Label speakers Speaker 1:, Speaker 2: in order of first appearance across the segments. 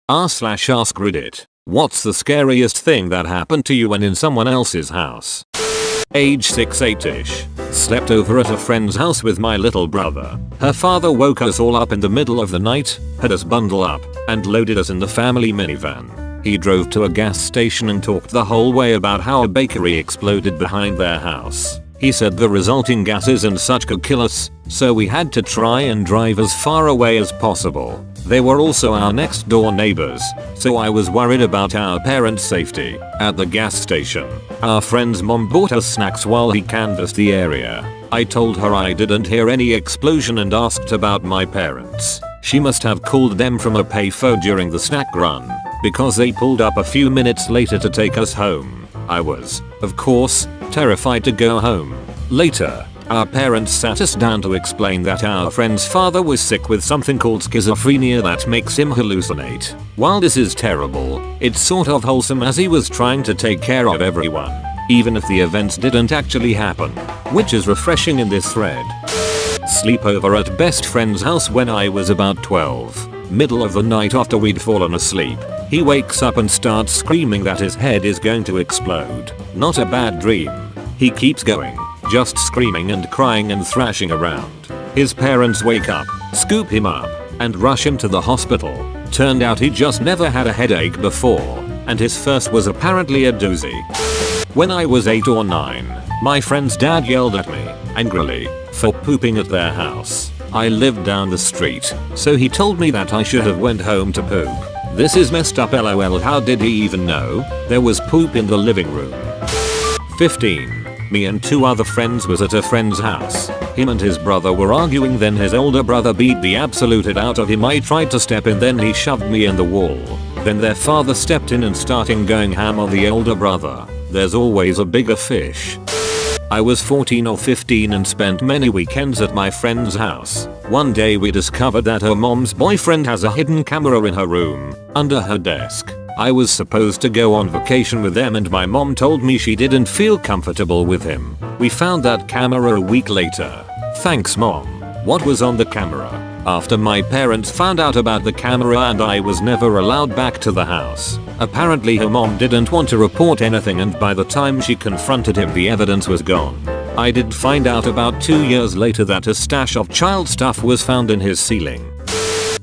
Speaker 1: r/AskReddit. What's the scariest thing that happened to you when in someone else's house? Age 6-8ish. Slept over at a friend's house with my little brother. Her father woke us all up in the middle of the night, had us bundle up, and loaded us in the family minivan. He drove to a gas station and talked the whole way about how a bakery exploded behind their house. He said the resulting gases and such could kill us, so we had to try and drive as far away as possible. They were also our next door neighbors, so I was worried about our parents' safety. At the gas station, our friend's mom bought us snacks while he canvassed the area. I told her I didn't hear any explosion and asked about my parents. She must have called them from a payphone during the snack run, because they pulled up a few minutes later to take us home. I was, of course, terrified to go home. Later, our parents sat us down to explain that our friend's father was sick with something called schizophrenia that makes him hallucinate. While this is terrible, it's sort of wholesome as he was trying to take care of everyone, even if the events didn't actually happen, which is refreshing in this thread. Sleepover at best friend's house when I was about 12. Middle of the night after we'd fallen asleep, he wakes up and starts screaming that his head is going to explode. Not a bad dream. He keeps going, just screaming and crying and thrashing around. His parents wake up, scoop him up, and rush him to the hospital. Turned out he just never had a headache before, and his first was apparently a doozy. When I was 8 or 9, my friend's dad yelled at me, angrily, for pooping at their house. I lived down the street, so he told me that I should have went home to poop. This is messed up, lol. How did he even know? There was poop in the living room. 15. Me and 2 other friends was at a friend's house. Him and his brother were arguing, then his older brother beat the absolute out of him. I tried to step in, then he shoved me in the wall. Then their father stepped in and started going ham on the older brother. There's always a bigger fish. I was 14 or 15 and spent many weekends at my friend's house. One day we discovered that her mom's boyfriend has a hidden camera in her room, under her desk. I was supposed to go on vacation with them and my mom told me she didn't feel comfortable with him. We found that camera a week later. Thanks, Mom. What was on the camera? After my parents found out about the camera and I was never allowed back to the house. Apparently her mom didn't want to report anything, and by the time she confronted him the evidence was gone. I did find out about 2 years later that a stash of child stuff was found in his ceiling.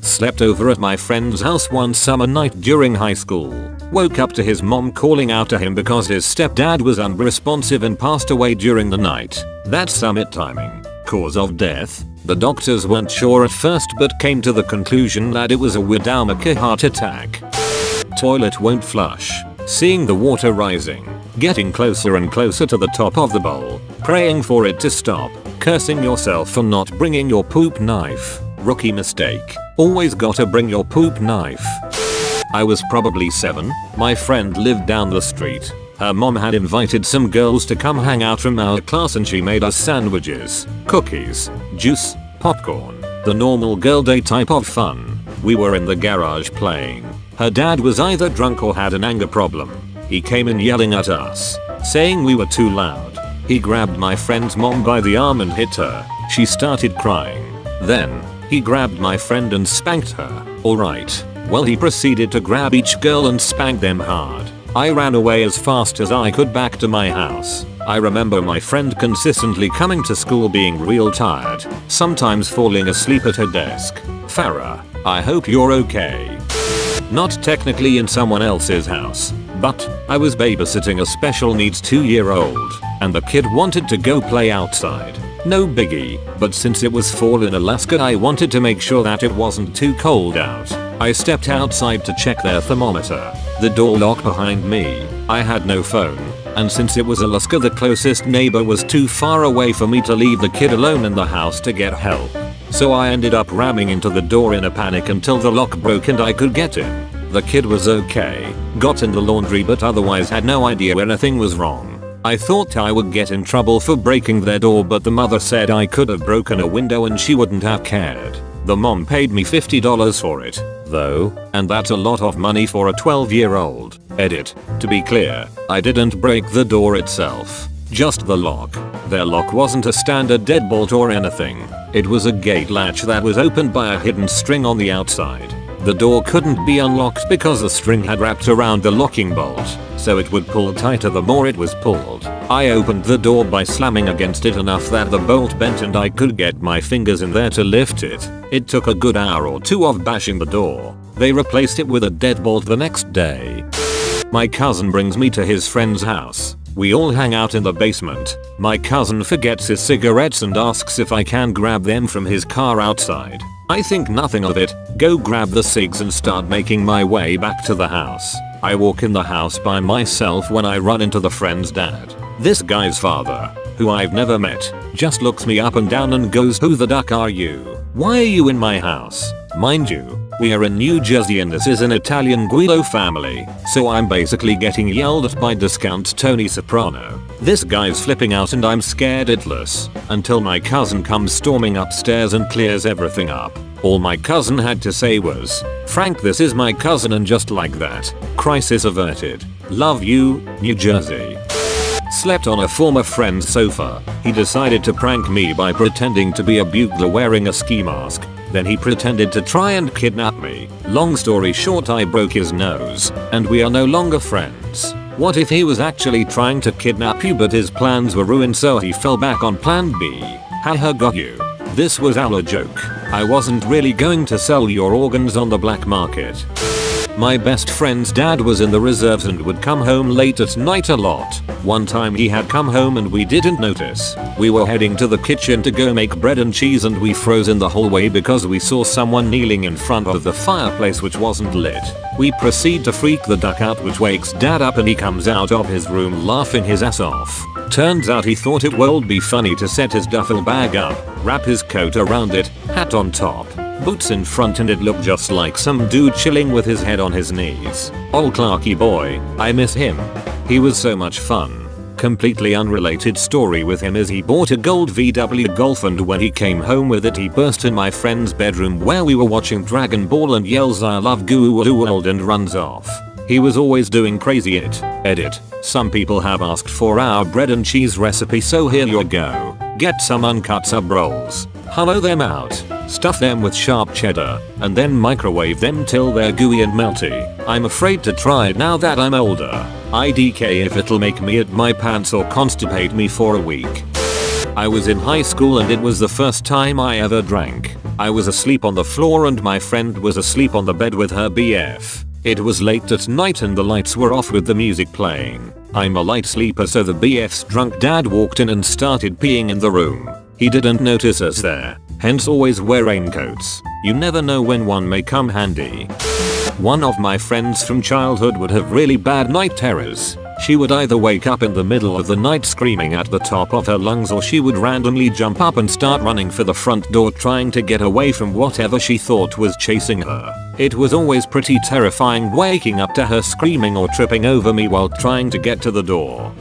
Speaker 1: Slept over at my friend's house one summer night during high school. Woke up to his mom calling out to him because his stepdad was unresponsive and passed away during the night. That's summit timing. Cause of death? The doctors weren't sure at first but came to the conclusion that it was a Widowmaker heart attack. Toilet won't flush. Seeing the water rising. Getting closer and closer to the top of the bowl. Praying for it to stop. Cursing yourself for not bringing your poop knife. Rookie mistake. Always gotta bring your poop knife. I was probably 7. My friend lived down the street. Her mom had invited some girls to come hang out from our class and she made us sandwiches, cookies, juice, popcorn, the normal girl day type of fun. We were in the garage playing. Her dad was either drunk or had an anger problem. He came in yelling at us, saying we were too loud. He grabbed my friend's mom by the arm and hit her. She started crying. Then, he grabbed my friend and spanked her. Alright. Well, he proceeded to grab each girl and spank them hard. I ran away as fast as I could back to my house. I remember my friend consistently coming to school being real tired, sometimes falling asleep at her desk. Farah, I hope you're okay. Not technically in someone else's house, but I was babysitting a special needs 2-year-old, and the kid wanted to go play outside. No biggie, but since it was fall in Alaska I wanted to make sure that it wasn't too cold out. I stepped outside to check their thermometer. The door locked behind me. I had no phone, and since it was Alaska the closest neighbor was too far away for me to leave the kid alone in the house to get help. So I ended up ramming into the door in a panic until the lock broke and I could get in. The kid was okay, got in the laundry but otherwise had no idea anything was wrong. I thought I would get in trouble for breaking their door, but the mother said I could have broken a window and she wouldn't have cared. The mom paid me $50 for it, though, and that's a lot of money for a 12-year-old. Edit. To be clear, I didn't break the door itself, just the lock. Their lock wasn't a standard deadbolt or anything. It was a gate latch that was opened by a hidden string on the outside. The door couldn't be unlocked because the string had wrapped around the locking bolt, so it would pull tighter the more it was pulled. I opened the door by slamming against it enough that the bolt bent and I could get my fingers in there to lift it. It took a good hour or two of bashing the door. They replaced it with a deadbolt the next day. My cousin brings me to his friend's house. We all hang out in the basement. My cousin forgets his cigarettes and asks if I can grab them from his car outside. I think nothing of it, go grab the cigs and start making my way back to the house. I walk in the house by myself when I run into the friend's dad. This guy's father, who I've never met, just looks me up and down and goes, "Who the duck are you? Why are you in my house?" Mind you, we are in New Jersey and this is an Italian Guido family, so I'm basically getting yelled at by discount Tony Soprano. This guy's flipping out and I'm scared shitless, until my cousin comes storming upstairs and clears everything up. All my cousin had to say was, "Frank, this is my cousin," and just like that, crisis averted. Love you, New Jersey. Slept on a former friend's sofa. He decided to prank me by pretending to be a bugler wearing a ski mask. Then he pretended to try and kidnap me. Long story short, I broke his nose, and we are no longer friends. What if he was actually trying to kidnap you but his plans were ruined, so he fell back on plan B? Haha, got you. This was our joke. I wasn't really going to sell your organs on the black market. My best friend's dad was in the reserves and would come home late at night a lot. One time he had come home and we didn't notice. We were heading to the kitchen to go make bread and cheese and we froze in the hallway because we saw someone kneeling in front of the fireplace which wasn't lit. We proceed to freak the duck out, which wakes dad up and he comes out of his room laughing his ass off. Turns out he thought it would be funny to set his duffel bag up, wrap his coat around it, hat on top, boots in front, and it looked just like some dude chilling with his head on his knees. Ol' Clarky boy, I miss him. He was so much fun. Completely unrelated story with him is he bought a gold VW Golf and when he came home with it he burst in my friend's bedroom where we were watching Dragon Ball and yells "I love Goo World" and runs off. He was always doing crazy it. Edit. Some people have asked for our bread and cheese recipe, so here you go. Get some uncut sub rolls. Hollow them out. Stuff them with sharp cheddar, and then microwave them till they're gooey and melty. I'm afraid to try it now that I'm older. IDK if it'll make me at my pants or constipate me for a week. I was in high school and it was the first time I ever drank. I was asleep on the floor and my friend was asleep on the bed with her BF. It was late at night and the lights were off with the music playing. I'm a light sleeper, so the BF's drunk dad walked in and started peeing in the room. He didn't notice us there, hence always wear raincoats. You never know when one may come handy. One of my friends from childhood would have really bad night terrors. She would either wake up in the middle of the night screaming at the top of her lungs, or she would randomly jump up and start running for the front door trying to get away from whatever she thought was chasing her. It was always pretty terrifying waking up to her screaming or tripping over me while trying to get to the door.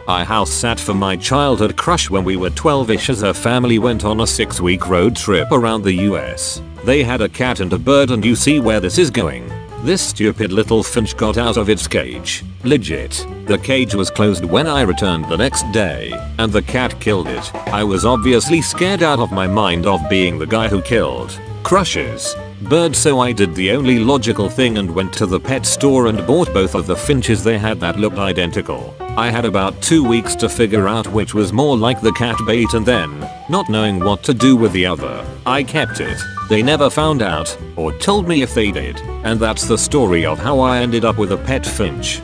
Speaker 1: I house sat for my childhood crush when we were 12ish as her family went on a 6-week road trip around the US. They had a cat and a bird, and you see where this is going. This stupid little finch got out of its cage. Legit. The cage was closed when I returned the next day, and the cat killed it. I was obviously scared out of my mind of being the guy who killed Crush's bird, so I did the only logical thing and went to the pet store and bought both of the finches they had that looked identical. I had about 2 weeks to figure out which was more like the cat bait, and then, not knowing what to do with the other, I kept it. They never found out, or told me if they did, and that's the story of how I ended up with a pet finch.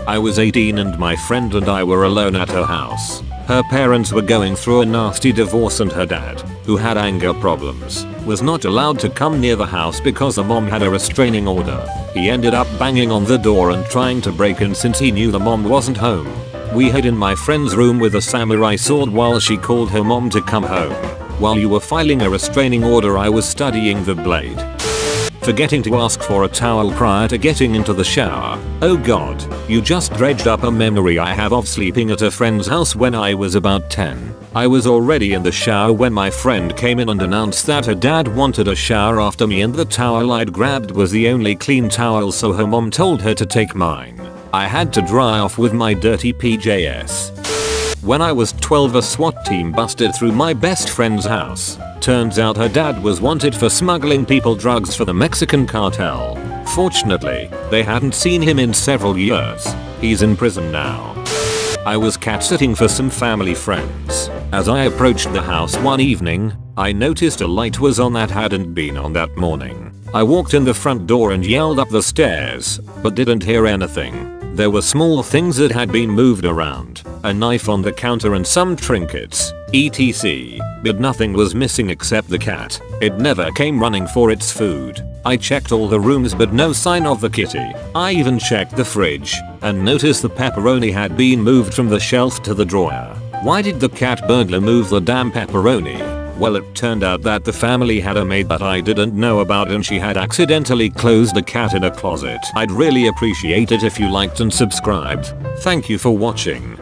Speaker 1: I was 18 and my friend and I were alone at her house. Her parents were going through a nasty divorce and her dad, who had anger problems, was not allowed to come near the house because the mom had a restraining order. He ended up banging on the door and trying to break in since he knew the mom wasn't home. We hid in my friend's room with a samurai sword while she called her mom to come home. While you were filing a restraining order, I was studying the blade. Forgetting to ask for a towel prior to getting into the shower. Oh god, you just dredged up a memory I have of sleeping at a friend's house when I was about 10. I was already in the shower when my friend came in and announced that her dad wanted a shower after me, and the towel I'd grabbed was the only clean towel, so her mom told her to take mine. I had to dry off with my dirty PJs. When I was 12, a SWAT team busted through my best friend's house. Turns out her dad was wanted for smuggling people drugs for the Mexican cartel. Fortunately, they hadn't seen him in several years. He's in prison now. I was cat sitting for some family friends. As I approached the house one evening, I noticed a light was on that hadn't been on that morning. I walked in the front door and yelled up the stairs, but didn't hear anything. There were small things that had been moved around, a knife on the counter and some trinkets, etc. But nothing was missing except the cat. It never came running for its food. I checked all the rooms but no sign of the kitty. I even checked the fridge and noticed the pepperoni had been moved from the shelf to the drawer. Why did the cat burglar move the damn pepperoni? Well, it turned out that the family had a maid that I didn't know about and she had accidentally closed a cat in a closet. I'd really appreciate it if you liked and subscribed. Thank you for watching.